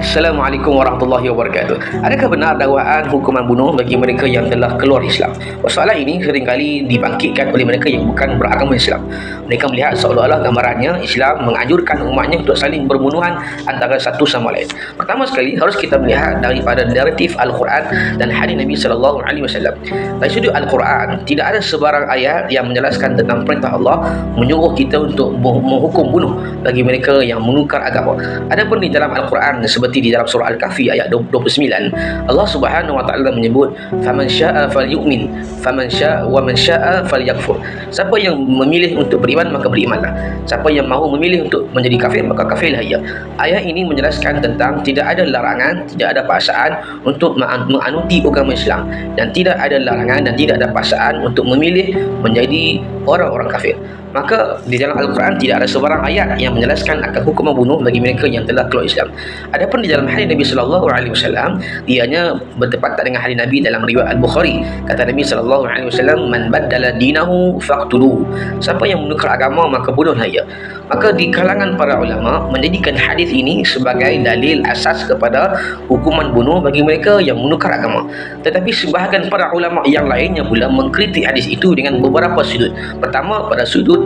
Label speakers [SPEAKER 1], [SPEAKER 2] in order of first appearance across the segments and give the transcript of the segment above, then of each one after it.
[SPEAKER 1] Assalamualaikum warahmatullahi wabarakatuh. Adakah benar dakwaan hukuman bunuh bagi mereka yang telah keluar Islam? Masalah ini seringkali dibangkitkan oleh mereka yang bukan beragama Islam. Mereka melihat seolah-olah gambarannya Islam menganjurkan umatnya untuk saling berbunuhan antara satu sama lain. Pertama sekali harus kita melihat daripada naratif Al-Quran dan hadis Nabi sallallahu alaihi wasallam. Dari sudut Al-Quran, tidak ada sebarang ayat yang menjelaskan tentang perintah Allah menyuruh kita untuk menghukum bunuh bagi mereka yang menukar agama. Adapun di dalam Al-Quran seperti di dalam surah Al-Kahfi ayat 29, Allah Subhanahu wa taala menyebut faman syaa'a falyu'min faman syaa'a wa man syaa'a falyakfur. Siapa yang memilih untuk beriman maka berimanlah. Siapa yang mahu memilih untuk menjadi kafir maka kafirlah ia. Ayat ini menjelaskan tentang tidak ada larangan, tidak ada paksaan untuk menganuti agama Islam, dan tidak ada larangan dan tidak ada paksaan untuk memilih menjadi orang-orang kafir. Maka di dalam Al-Quran tidak ada sebarang ayat yang menjelaskan akan hukuman bunuh bagi mereka yang telah keluar Islam. Adapun di dalam hadis Nabi sallallahu alaihi wasallam, ianya bertepatan dengan hadis Nabi dalam riwayat Al-Bukhari. Kata Nabi sallallahu alaihi wasallam, "Man baddala dinahu faqtuluhu." Siapa yang menukar agama maka bunuhlah ia. Maka di kalangan para ulama menjadikan hadis ini sebagai dalil asas kepada hukuman bunuh bagi mereka yang menukar agama. Tetapi sebahagian para ulama yang lainnya pula mengkritik hadis itu dengan beberapa sudut. Pertama, pada sudut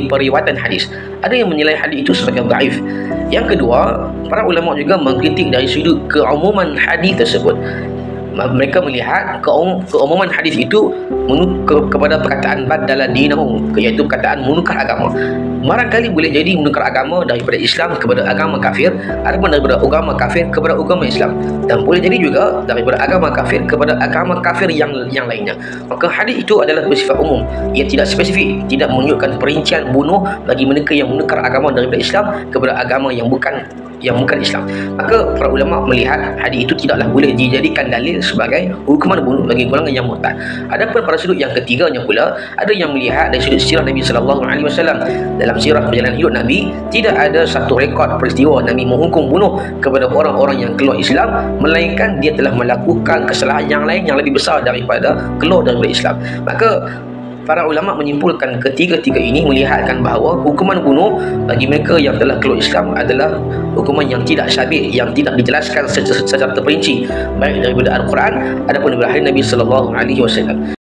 [SPEAKER 1] periwayatan hadis. Ada yang menilai hadis itu sebagai dhaif. Yang kedua, para ulama juga mengkritik dari sudut keumuman hadis tersebut. Mereka melihat keumuman hadis itu kepada perkataan badala dinahu, iaitu perkataan menukar agama. Barangkali boleh jadi menukar agama daripada Islam kepada agama kafir, ataupun daripada agama kafir kepada agama Islam, dan boleh jadi juga daripada agama kafir kepada agama kafir yang lainnya. Maka hadis itu adalah bersifat umum, ia tidak spesifik, tidak menunjukkan perincian bunuh bagi mereka yang menukar agama daripada Islam kepada agama yang bukan Islam. Maka para ulama melihat hadis itu tidaklah boleh dijadikan dalil sebagai hukuman bunuh bagi golongan yang murtad. Adapun pada sudut yang ketiganya pula, ada yang melihat dari sudut sirah Nabi sallallahu alaihi wasallam. Dalam sirah perjalanan hidup Nabi, tidak ada satu rekod peristiwa Nabi menghukum bunuh kepada orang-orang yang keluar Islam, melainkan dia telah melakukan kesalahan yang lain yang lebih besar daripada keluar daripada Islam. Maka para ulama menyimpulkan ketiga-tiga ini melihatkan bahawa hukuman bunuh bagi mereka yang telah keluar Islam adalah hukuman yang tidak syabih, yang tidak dijelaskan secara terperinci baik daripada Al-Quran ataupun daripada hadis Nabi sallallahu alaihi wasallam.